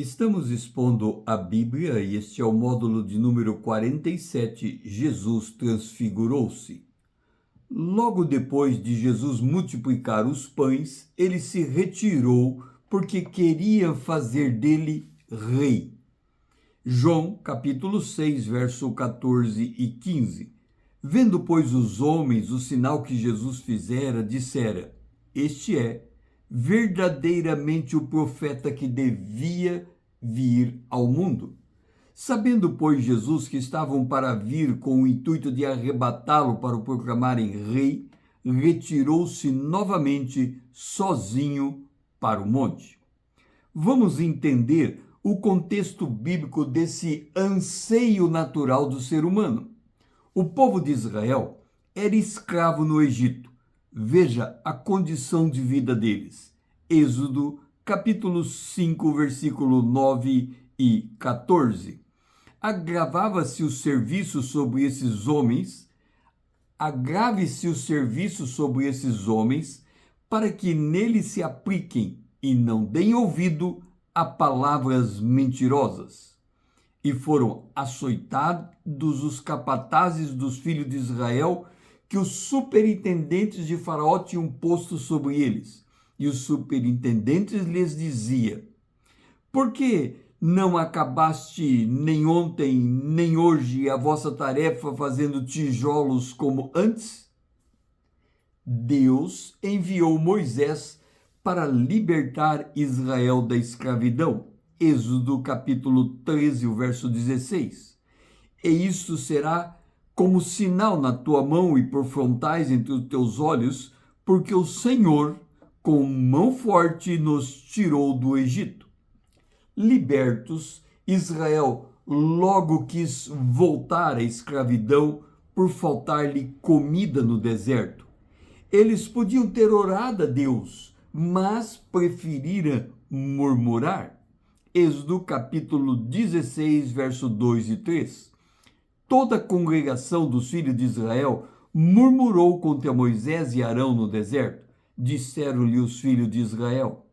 Estamos expondo a Bíblia e este é o módulo de número 47, Jesus transfigurou-se. Logo depois de Jesus multiplicar os pães, ele se retirou porque queria fazer dele rei. João, capítulo 6, verso 14 e 15. Vendo, pois, os homens o sinal que Jesus fizera, dissera: Este é verdadeiramente o profeta que devia vir ao mundo. Sabendo, pois, Jesus que estavam para vir com o intuito de arrebatá-lo para o proclamarem rei, retirou-se novamente sozinho para o monte. Vamos entender o contexto bíblico desse anseio natural do ser humano. O povo de Israel era escravo no Egito. Veja a condição de vida deles. Êxodo, capítulo 5, versículo 9 e 14. Agrave-se o serviço sobre esses homens, para que neles se apliquem e não deem ouvido a palavras mentirosas. E foram açoitados os capatazes dos filhos de Israel, que os superintendentes de Faraó tinham posto sobre eles. E os superintendentes lhes dizia: Por que não acabaste nem ontem, nem hoje a vossa tarefa fazendo tijolos como antes? Deus enviou Moisés para libertar Israel da escravidão. Êxodo capítulo 13, o verso 16. E isto será como sinal na tua mão e por frontais entre os teus olhos, porque o Senhor, com mão forte, nos tirou do Egito. Libertos, Israel logo quis voltar à escravidão por faltar-lhe comida no deserto. Eles podiam ter orado a Deus, mas preferiram murmurar. Êxodo capítulo 16, verso 2 e 3. Toda a congregação dos filhos de Israel murmurou contra Moisés e Arão no deserto. Disseram-lhe os filhos de Israel: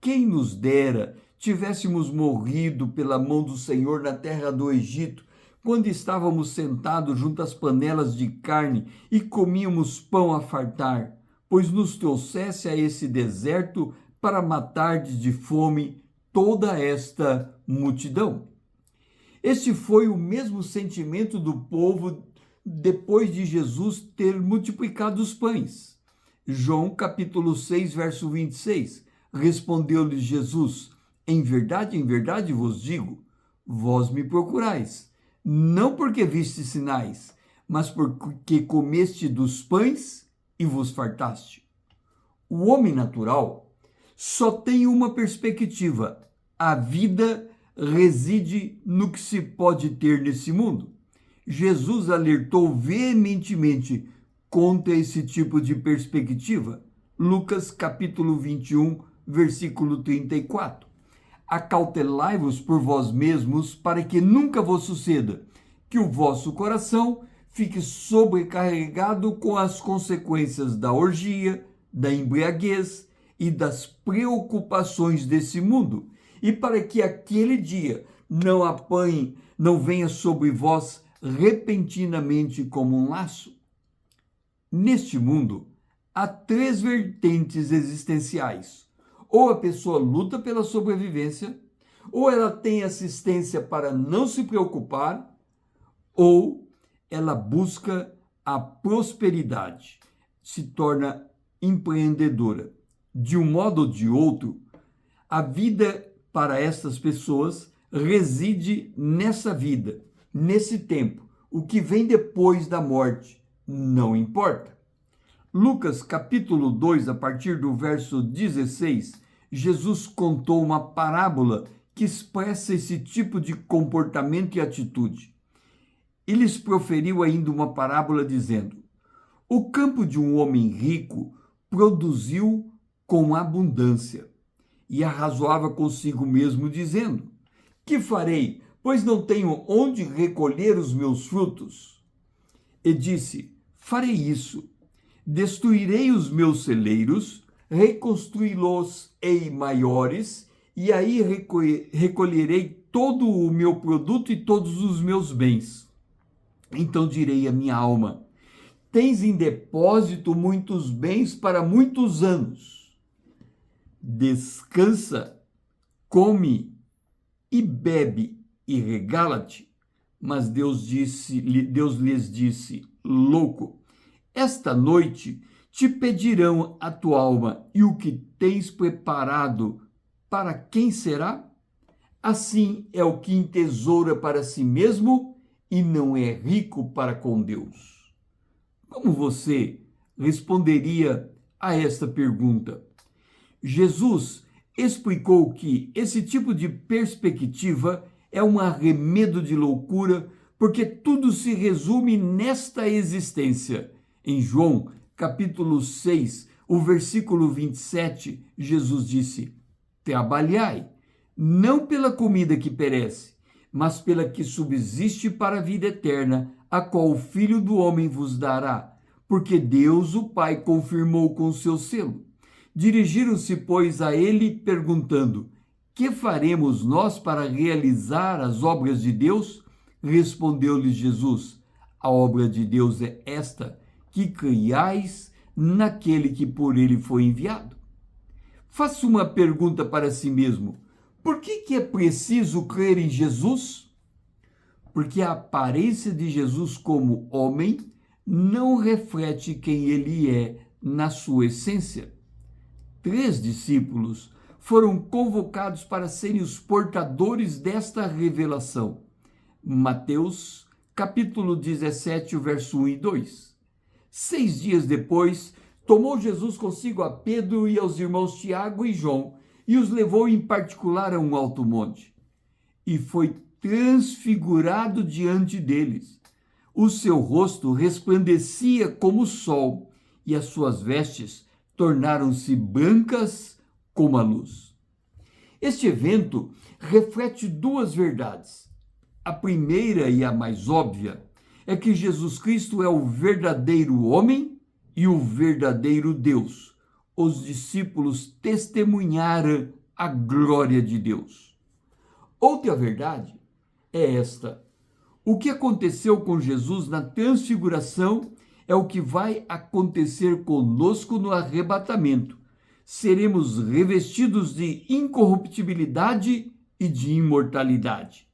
Quem nos dera tivéssemos morrido pela mão do Senhor na terra do Egito, quando estávamos sentados junto às panelas de carne e comíamos pão a fartar, pois nos trouxesse a esse deserto para matardes de fome toda esta multidão. Este foi o mesmo sentimento do povo depois de Jesus ter multiplicado os pães. João capítulo 6, verso 26. Respondeu-lhe Jesus: em verdade vos digo, vós me procurais, não porque viste sinais, mas porque comeste dos pães e vos fartaste. O homem natural só tem uma perspectiva: a vida reside no que se pode ter nesse mundo. Jesus alertou veementemente contra esse tipo de perspectiva. Lucas capítulo 21, versículo 34. Acautelai-vos por vós mesmos, para que nunca vos suceda que o vosso coração fique sobrecarregado com as consequências da orgia, da embriaguez e das preocupações desse mundo, e para que aquele dia não venha sobre vós repentinamente como um laço. Neste mundo, há três vertentes existenciais. Ou a pessoa luta pela sobrevivência, ou ela tem assistência para não se preocupar, ou ela busca a prosperidade, se torna empreendedora. De um modo ou de outro, a vida para estas pessoas reside nessa vida, nesse tempo. O que vem depois da morte não importa. Lucas capítulo 2, a partir do verso 16, Jesus contou uma parábola que expressa esse tipo de comportamento e atitude. Ele lhes proferiu ainda uma parábola dizendo: O campo de um homem rico produziu com abundância, e arrazoava consigo mesmo, dizendo: Que farei, pois não tenho onde recolher os meus frutos? E disse: Farei isso. Destruirei os meus celeiros, reconstruí-los-ei maiores, e aí recolherei todo o meu produto e todos os meus bens. Então direi à minha alma: tens em depósito muitos bens para muitos anos. Descansa, come e bebe e regala-te. Mas Deus lhes disse: louco, esta noite te pedirão a tua alma, e o que tens preparado, para quem será? Assim é o que entesoura para si mesmo e não é rico para com Deus. Como você responderia a esta pergunta? Jesus explicou que esse tipo de perspectiva é um arremedo de loucura, porque tudo se resume nesta existência. Em João, capítulo 6, o versículo 27, Jesus disse: trabalhai, não pela comida que perece, mas pela que subsiste para a vida eterna, a qual o Filho do Homem vos dará, porque Deus, o Pai, confirmou com o seu selo. Dirigiram-se, pois, a ele, perguntando: que faremos nós para realizar as obras de Deus? Respondeu-lhes Jesus: a obra de Deus é esta, que creiais naquele que por ele foi enviado. Faça uma pergunta para si mesmo: por que é preciso crer em Jesus? Porque a aparência de Jesus como homem não reflete quem ele é na sua essência. 3 discípulos foram convocados para serem os portadores desta revelação. Mateus, capítulo 17, verso 1 e 2. 6 dias depois, tomou Jesus consigo a Pedro e aos irmãos Tiago e João e os levou em particular a um alto monte. E foi transfigurado diante deles. O seu rosto resplandecia como o sol e as suas vestes tornaram-se brancas como a luz. Este evento reflete 2 verdades. A primeira e a mais óbvia é que Jesus Cristo é o verdadeiro homem e o verdadeiro Deus. Os discípulos testemunharam a glória de Deus. Outra verdade é esta: o que aconteceu com Jesus na transfiguração é o que vai acontecer conosco no arrebatamento. Seremos revestidos de incorruptibilidade e de imortalidade.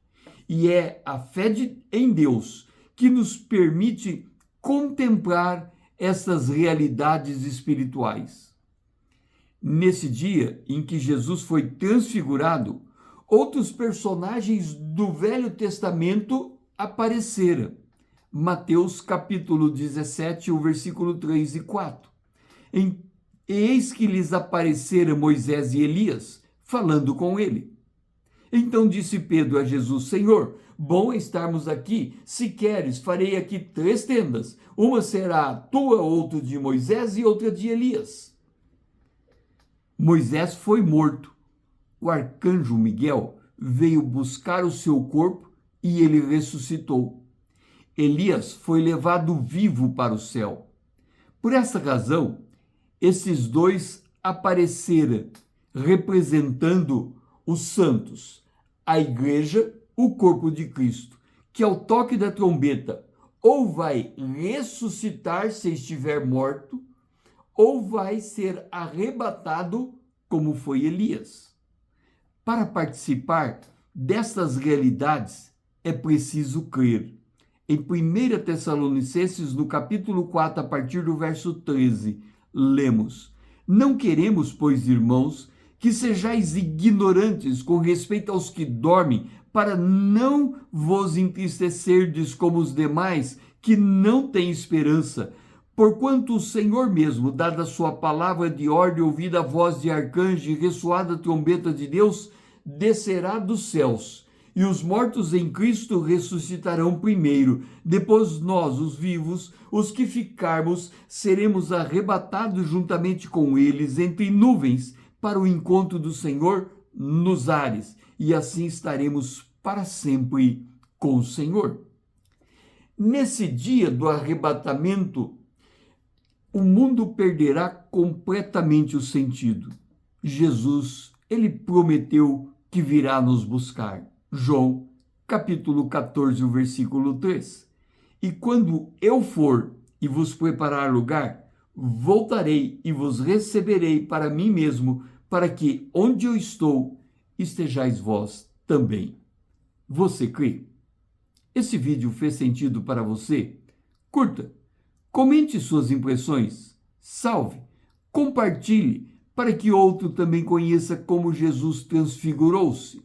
E é a fé em Deus que nos permite contemplar essas realidades espirituais. Nesse dia em que Jesus foi transfigurado, outros personagens do Velho Testamento apareceram. Mateus capítulo 17, o versículo 3 e 4. Eis que lhes apareceram Moisés e Elias, falando com ele. Então disse Pedro a Jesus: Senhor, bom é estarmos aqui. Se queres, farei aqui 3 tendas. Uma será a tua, outra de Moisés e outra de Elias. Moisés foi morto. O arcanjo Miguel veio buscar o seu corpo e ele ressuscitou. Elias foi levado vivo para o céu. Por essa razão, esses 2 apareceram representando os santos, a igreja, o corpo de Cristo, que ao toque da trombeta ou vai ressuscitar se estiver morto, ou vai ser arrebatado como foi Elias. Para participar destas realidades é preciso crer. Em 1 Tessalonicenses, no capítulo 4, a partir do verso 13, lemos: não queremos, pois, irmãos, que sejais ignorantes com respeito aos que dormem, para não vos entristecerdes como os demais que não têm esperança. Porquanto o Senhor mesmo, dada a sua palavra de ordem, ouvida a voz de arcanjo e ressoada a trombeta de Deus, descerá dos céus. E os mortos em Cristo ressuscitarão primeiro. Depois nós, os vivos, os que ficarmos, seremos arrebatados juntamente com eles entre nuvens para o encontro do Senhor nos ares. E assim estaremos para sempre com o Senhor. Nesse dia do arrebatamento, o mundo perderá completamente o sentido. Jesus Ele prometeu que virá nos buscar. João, capítulo 14, o versículo 3. E quando eu for e vos preparar lugar, voltarei e vos receberei para mim mesmo, para que onde eu estou, estejais vós também. Você crê? Esse vídeo fez sentido para você? Curta, comente suas impressões, salve, compartilhe para que outro também conheça como Jesus transfigurou-se.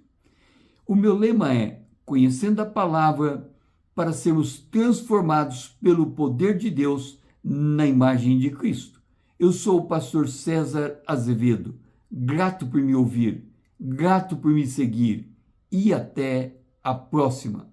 O meu lema é: conhecendo a palavra, para sermos transformados pelo poder de Deus na imagem de Cristo. Eu sou o pastor César Azevedo, grato por me ouvir, grato por me seguir e até a próxima.